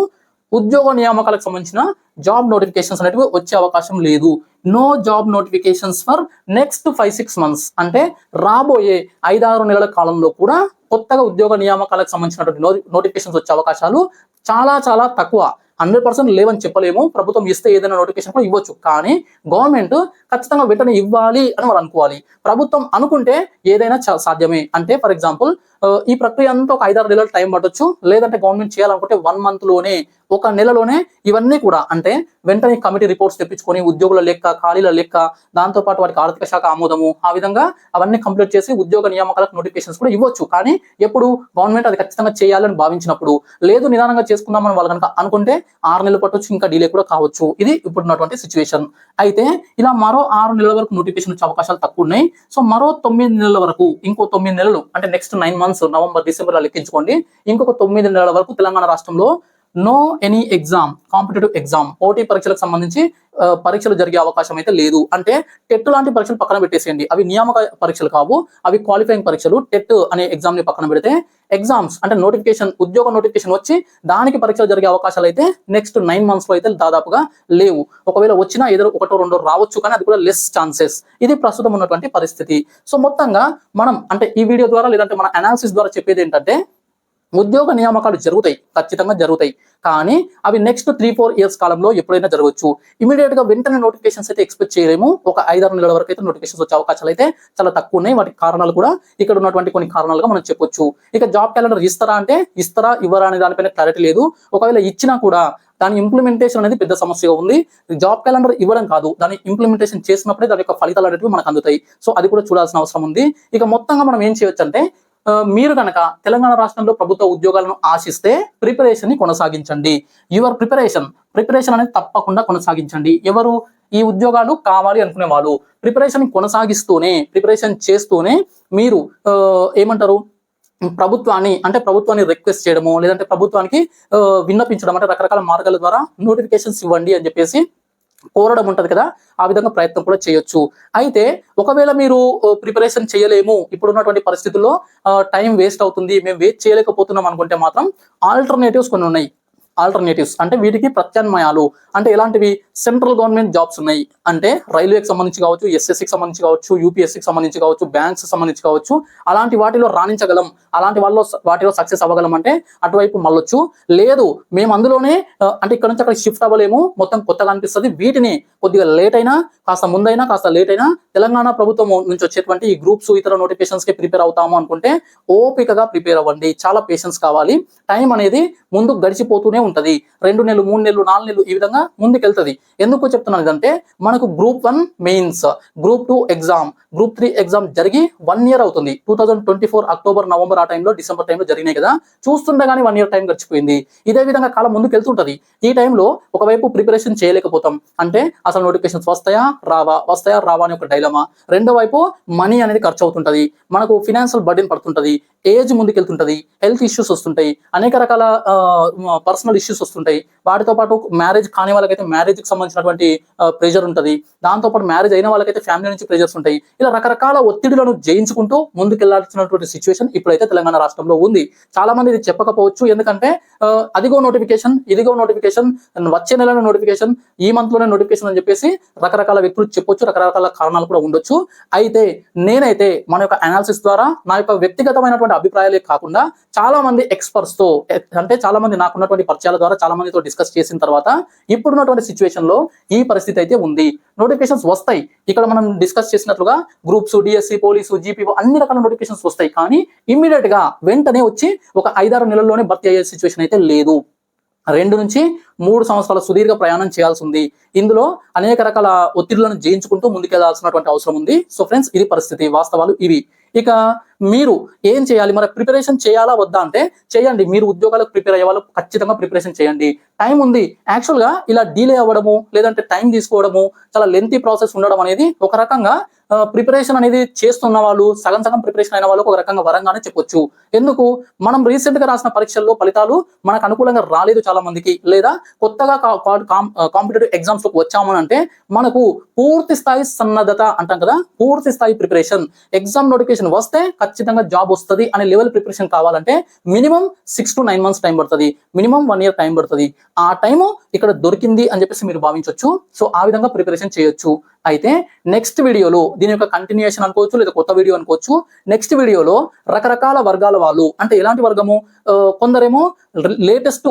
ఉద్యోగ నియామకాలకు సంబంధించిన జాబ్ నోటిఫికేషన్స్ అనేవి వచ్చే అవకాశం లేదు. No job notifications for next 5-6 months. అంటే రాబోయే 5-6 నెలల కాలంలో కూడా కొత్తగా ఉద్యోగ నియామకాలకు సంబంధించినటువంటి నోటిఫికేషన్స్ వచ్చే అవకాశాలు చాలా తక్కువ. 100% లేవని చెప్పలేము. ప్రభుత్వం ఇస్తే ఏదైనా నోటిఫికేషన్ కూడా ఇవ్వచ్చు, కానీ గవర్నమెంట్ ఖచ్చితంగా వెంటనే ఇవ్వాలి అని వాళ్ళు అనుకోవాలి. ప్రభుత్వం అనుకుంటే ఏదైనా సాధ్యమే. అంటే ఫర్ ఎగ్జాంపుల్ ఈ ప్రక్రియ అంతా ఒక 5-6 నెలలు టైం పట్టొచ్చు, లేదంటే గవర్నమెంట్ చేయాలనుకుంటే 1 month లోనే, 1 నెలలోనే ఇవన్నీ కూడా, అంటే వెంటనే కమిటీ రిపోర్ట్స్ తెప్పించుకొని ఉద్యోగుల లెక్క, ఖాళీల లెక్క, దాంతో పాటు వాటికి ఆర్థిక శాఖ ఆమోదము, ఆ విధంగా అవన్నీ కంప్లీట్ చేసి ఉద్యోగ నియామకాలకు నోటిఫికేషన్స్ కూడా ఇవ్వచ్చు. కానీ ఎప్పుడు గవర్నమెంట్ అది ఖచ్చితంగా చేయాలని భావించినప్పుడు, లేదు నిదానంగా చేసుకుందామని వాళ్ళు కనుక అనుకుంటే 6 నెలలు పట్టొచ్చు, ఇంకా డిలే కూడా కావచ్చు. ఇది ఇప్పుడున్నటువంటి సిచ్యువేషన్. అయితే ఇలా మరో 6 నెలల వరకు నోటిఫికేషన్ వచ్చే అవకాశాలు తక్కువ ఉన్నాయి. సో మరో 9 నెలల వరకు, ఇంకో 9 నెలలు, అంటే నెక్స్ట్ 9 months, నవంబర్ డిసెంబర్ లెక్కించుకోండి, ఇంకొక 9 నెలల వరకు తెలంగాణ రాష్ట్రంలో no any exam, competitive exam, పోటీ పరీక్షలకు సంబంధించి పరీక్షలు జరిగే అవకాశం అయితే లేదు. అంటే టెట్ లాంటి పరీక్షలు పక్కన పెట్టేసేయండి, అవి నియామక పరీక్షలు కావు, అవి క్వాలిఫైయింగ్ పరీక్షలు. టెట్ అనే ఎగ్జామ్ ని పక్కన పెడితే ఎగ్జామ్స్ అంటే ఉద్యోగ నోటిఫికేషన్ వచ్చి దానికి పరీక్షలు జరిగే అవకాశాలు అయితే నెక్స్ట్ 9 months లో అయితే దాదాపుగా లేవు. ఒకవేళ వచ్చినా ఏదో 1-2 రావచ్చు, కానీ అది కూడా లెస్ ఛాన్సెస్. ఇది ప్రస్తుతం ఉన్నటువంటి పరిస్థితి. సో మొత్తంగా మనం, అంటే ఈ వీడియో ద్వారా లేదంటే మన అనాలిసిస్ ద్వారా చెప్పేది ఏంటంటే ఉద్యోగ నియామకాలు జరుగుతాయి, ఖచ్చితంగా జరుగుతాయి. కానీ అవి నెక్స్ట్ 3-4 ఇయర్స్ కాలంలో ఎప్పుడైనా జరగవచ్చు. ఇమీడియట్ గా వెంటనే నోటిఫికేషన్స్ అయితే ఎక్స్పెక్ట్ చేయలేము. ఒక 5-6 నెలల వరకు అయితే నోటిఫికేషన్స్ వచ్చే అవకాశాలు అయితే చాలా తక్కువ ఉన్నాయి. వాటికి కారణాలు కూడా ఇక్కడ ఉన్నటువంటి కొన్ని కారణాలుగా మనం చెప్పొచ్చు. ఇక జాబ్ క్యాలెండర్ ఇస్తారా అంటే ఇస్తారా ఇవ్వరా అనే దానిపైన క్లారిటీ లేదు. ఒకవేళ ఇచ్చినా కూడా దాని ఇంప్లిమెంటేషన్ అనేది పెద్ద సమస్యగా ఉంది. జాబ్ క్యాలెండర్ ఇవ్వడం కాదు, దాన్ని ఇంప్లిమెంటేషన్ చేసినప్పుడే దాని యొక్క ఫలితాలు అనేవి మనకు అందుతాయి. సో అది కూడా చూడాల్సిన అవసరం ఉంది. ఇక మొత్తంగా మనం ఏం చేయొచ్చు అంటే మీరు కనుక తెలంగాణ రాష్ట్రంలో ప్రభుత్వ ఉద్యోగాలను ఆశిస్తే ప్రిపరేషన్ ని కొనసాగించండి. యువర్ ప్రిపరేషన్ అనేది తప్పకుండా కొనసాగించండి. ఎవరు ఈ ఉద్యోగాలు కావాలి అనుకునే వాళ్ళు ప్రిపరేషన్ ప్రిపరేషన్ చేస్తూనే మీరు ఏమంటారు ప్రభుత్వాన్ని రిక్వెస్ట్ చేయడము, లేదంటే ప్రభుత్వానికి విన్నపించడం, అంటే రకరకాల మార్గాల ద్వారా నోటిఫికేషన్స్ ఇవ్వండి అని చెప్పేసి కోరడం ఉంటది కదా, ఆ విధంగా ప్రయత్నం కూడా చేయొచ్చు. అయితే ఒకవేళ మీరు ప్రిపరేషన్ చేయలేము, ఇప్పుడున్నటువంటి పరిస్థితుల్లో టైం వేస్ట్ అవుతుంది, మేము వేస్ట్ చేయలేకపోతున్నాం అనుకుంటే మాత్రం ఆల్టర్నేటివ్స్ కొన్ని ఉన్నాయి. ఆల్టర్నేటివ్స్ అంటే వీటికి ప్రత్యామ్నాయాలు. అంటే ఎలాంటివి? సెంట్రల్ గవర్నమెంట్ జాబ్స్ ఉన్నాయి. అంటే రైల్వేకి సంబంధించి కావచ్చు, ఎస్ఎస్సికి సంబంధించి కావచ్చు, యూపీఎస్సికి సంబంధించి కావచ్చు, బ్యాంక్స్ సంబంధించి కావచ్చు, అలాంటి వాటిలో రాణించగలం, అలాంటి వాటిలో సక్సెస్ అవ్వగలం అంటే అటువైపు మళ్ళొచ్చు. లేదు మేము అందులోనే అంటే ఇక్కడ నుంచి అక్కడ షిఫ్ట్ అవ్వలేము, మొత్తం కొత్తగా అనిపిస్తుంది, వీటిని కొద్దిగా లేట్ అయినా, కాస్త ముందైనా, కాస్త లేట్ అయినా తెలంగాణ ప్రభుత్వం నుంచి వచ్చేటువంటి ఈ గ్రూప్స్ ఇతర నోటిఫికేషన్స్ కి ప్రిపేర్ అవుతాము అనుకుంటే ఓపికగా ప్రిపేర్ అవ్వండి. చాలా పేషెన్స్ కావాలి. టైం అనేది ముందు గడిచిపోతూనే ఉంటది. 2 నెలలు, 3 నెలలు, 4 నెలలు ఈ విధంగా ముందుకెళ్తది. ఎందుకు చెప్తున్నాను ఇదంటే మనకు group 1 mains, group 2 exam, group 3 exam జరిగి 1 ఇయర్ అవుతుంది. 2024 అక్టోబర్, నవంబర్, ఆ టైంలో, డిసెంబర్ టైంలో జరిగినాయి కదా. చూస్తుండగానే 1 ఇయర్ టైం గడిచిపోయింది. ఇదే విధంగా కాలం ముందుకు వెళ్తుంటది. ఈ టైంలో ఒకవైపు ప్రిపరేషన్ చేయలేకపోతాం అంటే అసలు నోటిఫికేషన్స్ వస్తాయా రావా అని ఒక డైలమా. రెండో వైపు మనీ అనేది ఖర్చు అవుతుంటది, మనకు ఫినాన్షియల్ బర్డెన్ పడుతుంటది, ఏజ్ ముందుకెళ్తుంటది, హెల్త్ ఇష్యూస్ వస్తుంటాయి, అనేక రకాల పర్సనల్ ఇష్యూస్ వస్తుంటాయి. వాటితో పాటు మ్యారేజ్ కాని వాళ్ళకైతే మ్యారేజ్ కి సంబంధించినటువంటి ప్రెషర్ ఉంటుంది. దాంతో పాటు మ్యారేజ్ అయిన వాళ్ళకైతే ఫ్యామిలీ నుంచి ప్రెషర్స్ ఉంటాయి. ఇలా రకరకాల ఒత్తిడులను జయించుకుంటూ ముందుకెళ్లాల్సినటువంటి సిచ్యువేషన్ ఇప్పుడైతే తెలంగాణ రాష్ట్రంలో ఉంది. చాలా మంది ఇది చెప్పకపోవచ్చు, ఎందుకంటే అదిగో నోటిఫికేషన్, ఇదిగో నోటిఫికేషన్, వచ్చే నెలలో నోటిఫికేషన్, ఈ మంత్ లోనే నోటిఫికేషన్ అని చెప్పేసి రకరకాల వ్యక్తులు చెప్పొచ్చు, రకరకాల కారణాలు కూడా ఉండొచ్చు. అయితే నేనైతే మన యొక్క అనాలిసిస్ ద్వారా నా యొక్క వ్యక్తిగతమైనటువంటి అభిప్రాయాలే కాకుండా చాలా మంది ఎక్స్పర్ట్స్ తో, అంటే చాలా మంది నాకున్నటువంటి పరిచయాల ద్వారా చాలా మందితో డిస్కస్ చేసిన తర్వాత ఇప్పుడున్నటువంటి సిచ్యువేషన్ లో ఈ పరిస్థితి అయితే ఉంది. నోటిఫికేషన్స్ వస్తాయి. ఇక్కడ మనం డిస్కస్ చేసినట్లుగా గ్రూప్స్, డిఎస్సి, పోలీసు, జీపీఓ అన్ని రకాల నోటిఫికేషన్స్ వస్తాయి. కానీ ఇమ్మీడియట్ గా వెంటనే వచ్చి ఒక 5-6 నెలల్లోనే భర్తీ అయ్యే సిచ్యువేషన్ అయితే లేదు. 2 నుంచి 3 సంవత్సరాల సుదీర్ఘ ప్రయాణం చేయాల్సి ఉంది. ఇందులో అనేక రకాల ఒత్తిడులను జయించుకుంటూ ముందుకెళ్లాల్సినటువంటి అవసరం ఉంది. సో ఫ్రెండ్స్, ఇది పరిస్థితి, వాస్తవాలు ఇవి. ఇక మీరు ఏం చేయాలి? మరి ప్రిపరేషన్ చేయాలా వద్దా అంటే చేయండి. మీరు ఉద్యోగాలకు ప్రిపేర్ అయ్యే వాళ్ళు ఖచ్చితంగా ప్రిపరేషన్ చేయండి. టైం ఉంది. యాక్చువల్ గా ఇలా డిలే అవ్వడము, లేదంటే టైం తీసుకోవడము, చాలా లెంతీ ప్రాసెస్ ఉండడం అనేది ఒక రకంగా ప్రిపరేషన్ అనేది చేస్తున్న వాళ్ళు, సగం సగం ప్రిపరేషన్ అయిన వాళ్ళకు ఒక రకంగా వరంగానే చెప్పొచ్చు. ఎందుకు? మనం రీసెంట్ గా రాసిన పరీక్షల్లో ఫలితాలు మనకు అనుకూలంగా రాలేదు చాలా మందికి, లేదా కొత్తగా కాంపిటేటివ్ ఎగ్జామ్స్ లోకి వచ్చామని అంటే మనకు పూర్తి స్థాయి సన్నద్ధత అంటాం కదా, పూర్తి స్థాయి ప్రిపరేషన్, ఎగ్జామ్ నోటిఫికేషన్ వస్తే ఖచ్చితంగా జాబ్ వస్తుంది అనే లెవెల్ ప్రిపరేషన్ కావాలంటే మినిమం 6 to 9 months టైం పడుతుంది, మినిమం 1 year టైం పడుతుంది. ఆ టైము ఇక్కడ దొరికింది అని చెప్పేసి మీరు భావించవచ్చు. సో ఆ విధంగా ప్రిపరేషన్ చేయొచ్చు. అయితే నెక్స్ట్ వీడియోలో దీని యొక్క కంటిన్యూషన్ అనుకోవచ్చు, లేదా కొత్త వీడియో అనుకోవచ్చు. నెక్స్ట్ వీడియోలో రకరకాల వర్గాల వాళ్ళు, అంటే ఎలాంటి వర్గము, కొందరేమో లేటెస్ట్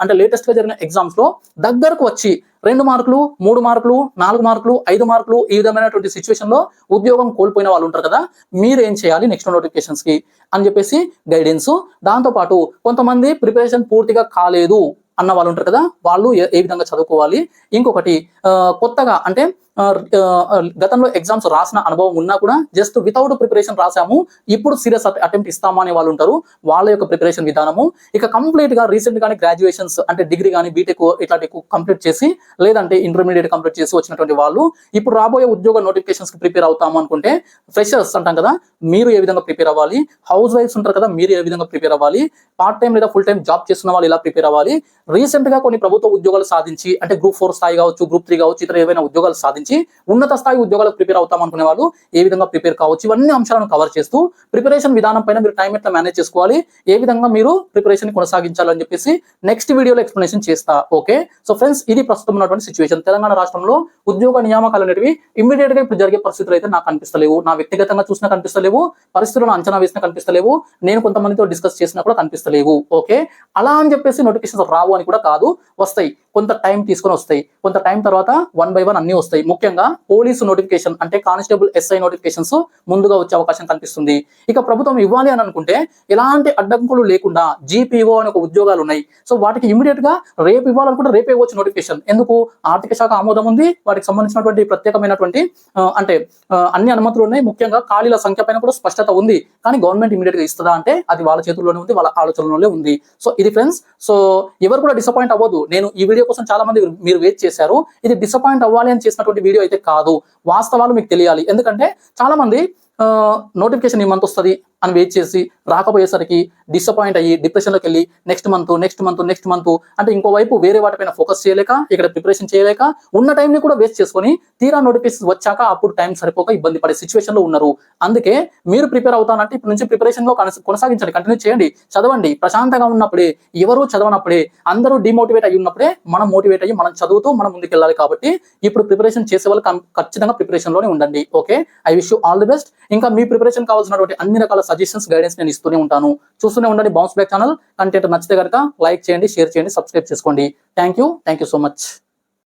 అంటే లేటెస్ట్ గా జరిగిన ఎగ్జామ్స్ లో దగ్గరకు వచ్చి 2 మార్కులు, 3 మార్కులు, 4 మార్కులు, 5 మార్కులు ఈ విధమైనటువంటి సిచ్యువేషన్ లో ఉద్యోగం కోల్పోయిన వాళ్ళు ఉంటారు కదా. మీరు ఏం చేయాలి నెక్స్ట్ నోటిఫికేషన్స్ కి అని చెప్పేసి గైడెన్స్. దాంతో పాటు కొంతమంది ప్రిపరేషన్ పూర్తిగా కాలేదు అన్న వాళ్ళు ఉంటారు కదా, వాళ్ళు ఏ విధంగా చదువుకోవాలి. ఇంకొకటి కొత్తగా అంటే గతంలో ఎగ్జామ్స్ రాసిన అనుభవం ఉన్నా కూడా జస్ట్ వితౌట్ ప్రిపరేషన్ రాసాము, ఇప్పుడు సీరియస్ అటెంప్ట్ ఇస్తాము అనే వాళ్ళు ఉంటారు. వాళ్ళ యొక్క ప్రిపరేషన్ విధానము. ఇక కంప్లీట్ గా రీసెంట్ గానే గ్రాడ్యుయేషన్స్ అంటే డిగ్రీ కానీ బీటెక్ ఇట్లాంటి కంప్లీట్ చేసి, లేదంటే ఇంటర్మీడియట్ కంప్లీట్ చేసి వచ్చినటువంటి వాళ్ళు ఇప్పుడు రాబోయే ఉద్యోగ నోటిఫికేషన్స్ కి ప్రిపేర్ అవుతాము అనుకుంటే, ఫ్రెషర్స్ అంటాం కదా, మీరు ఏ విధంగా ప్రిపేర్ అవ్వాలి, హౌస్ వైఫ్స్ ఉంటారు కదా, మీరు ఏ విధంగా ప్రిపేర్ అవ్వాలి, పార్ట్ టైం లేదా ఫుల్ టైం జాబ్ చేస్తున్న వాళ్ళు ఇలా ప్రిపేర్ అవ్వాలి, రీసెంట్ గా కొన్ని ప్రభుత్వ ఉద్యోగాలు సాధించి అంటే గ్రూప్ 4 స్థాయి కావచ్చు, గ్రూప్ 3 కావచ్చు, ఇతర ఏవైనా ఉద్యోగాలు సాధించి సంబంధించి ఉన్నత స్థాయి ఉద్యోగాలకు ప్రిపేర్ అవుతాం అనుకునే వాళ్ళు ఏ విధంగా ప్రిపేర్ కావచ్చు, ఇవన్నీ అంశాలను కవర్ చేస్తూ ప్రిపరేషన్ విధానం పైన మీరు టైం ఎట్లా మేనేజ్ చేసుకోవాలి, ఏ విధంగా మీరు ప్రిపరేషన్ కొనసాగించాలని చెప్పేసి నెక్స్ట్ వీడియోలో ఎక్స్ప్లెనేషన్ చేస్తా. ఓకే, సో ఫ్రెండ్స్, ఇది ప్రస్తుతం ఉన్నటువంటి సిచ్యువేషన్. తెలంగాణ రాష్ట్రంలో ఉద్యోగ నియామకాలు అనేవి ఇమ్మీడియట్ గా ఇప్పుడు జరిగే పరిస్థితులు అయితే నాకు కనిపిస్తలేవు. నా వ్యక్తిగతంగా చూసినా కనిపిస్తలేవు, పరిస్థితులను అంచనా వేసినా కనిపిస్తలేవు, నేను కొంతమందితో డిస్కస్ చేసినా కూడా కనిపిస్తలేవు. ఓకే, అలా అని చెప్పేసి నోటిఫికేషన్స్ రావు అని కూడా కాదు, వస్తాయి. కొంత టైం తీసుకొని వస్తాయి. కొంత టైం తర్వాత 1 by 1 అన్ని వస్తాయి. ముఖ్యంగా పోలీసు నోటిఫికేషన్ అంటే కానిస్టేబుల్ ఎస్ఐ నోటిఫికేషన్స్ ముందుగా వచ్చే అవకాశం కనిపిస్తుంది. ఇక ప్రభుత్వం ఇవ్వాలి అని అనుకుంటే ఎలాంటి అడ్డంకులు లేకుండా జీపీఓ అనే ఒక ఉద్యోగాలు ఉన్నాయి. సో వాటికి ఇమీడియట్ గా రేపు ఇవ్వాలనుకుంటే రేపే ఇవ్వచ్చు నోటిఫికేషన్. ఎందుకు? ఆర్థిక శాఖ ఆమోదం ఉంది, వాటికి సంబంధించినటువంటి ప్రత్యేకమైనటువంటి అన్ని అనుమతులు ఉన్నాయి. ముఖ్యంగా ఖాళీల సంఖ్య పైన కూడా స్పష్టత ఉంది. కానీ గవర్నమెంట్ ఇమీడియట్ గా ఇస్తుందా అంటే అది వాళ్ళ చేతుల్లోనే ఉంది, వాళ్ళ ఆలోచనలోనే ఉంది. సో ఇది ఫ్రెండ్స్, సో ఎవరు కూడా డిసప్పాయింట్ అవ్వదు. నేను ఈ వీడియో కోసం చాలా మంది మీరు వెయిట్ చేశారు. ఇది డిసప్పాయింట్ అవ్వాలి అని చేసినటువంటి వీడియో అయితే కాదు. వాస్తవాలు మీకు తెలియాలి. ఎందుకంటే చాలా మంది నోటిఫికేషన్ ఈ మంత్ వస్తుంది అని వెయిట్ చేసి రాకపోయేసరికి డిసప్పాయింట్ అయ్యి డిప్రెషన్లోకి వెళ్ళి నెక్స్ట్ మంత్ అంటే ఇంకోవైపు వేరే వాటిపైన ఫోకస్ చేయలేక, ఇక్కడ ప్రిపరేషన్ చేయలేక, ఉన్న టైంని కూడా వేస్ట్ చేసుకొని తీరా నోటిఫికేషన్ వచ్చాక అప్పుడు టైం సరిపోక ఇబ్బంది పడే సిచ్యువేషన్ లో ఉన్నారు. అందుకే మీరు ప్రిపేర్ అవుతానంటే ఇప్పటి నుంచి ప్రిపరేషన్ లో కొనసాగించండి, కంటిన్యూ చేయండి, చదవండి. ప్రశాంతంగా ఉన్నప్పుడే, ఎవరు చదవనప్పుడే, అందరూ డిమోటివేట్ అయ్యి ఉన్నప్పుడే మనం మోటివేట్ అయ్యి మనం చదువుతూ మనం ముందుకెళ్ళాలి. కాబట్టి ఇప్పుడు ప్రిపరేషన్ చేసే వాళ్ళు ఖచ్చితంగా ప్రిపరేషన్ లోనే ఉండండి. Okay, I wish you all the best. ఇంకా మీ ప్రిపరేషన్ కావాల్సినటువంటి అన్ని రకాల సజెషన్స్, గైడెన్స్ నేను ఇస్తూనే ఉంటాను. చూస్తూనే ఉండండి బౌన్స్ బ్యాక్ ఛానల్. కంటెంట్ నచ్చితే కనుక లైక్ చేయండి, షేర్ చేయండి, సబ్స్క్రైబ్ చేసుకోండి. Thank you so much.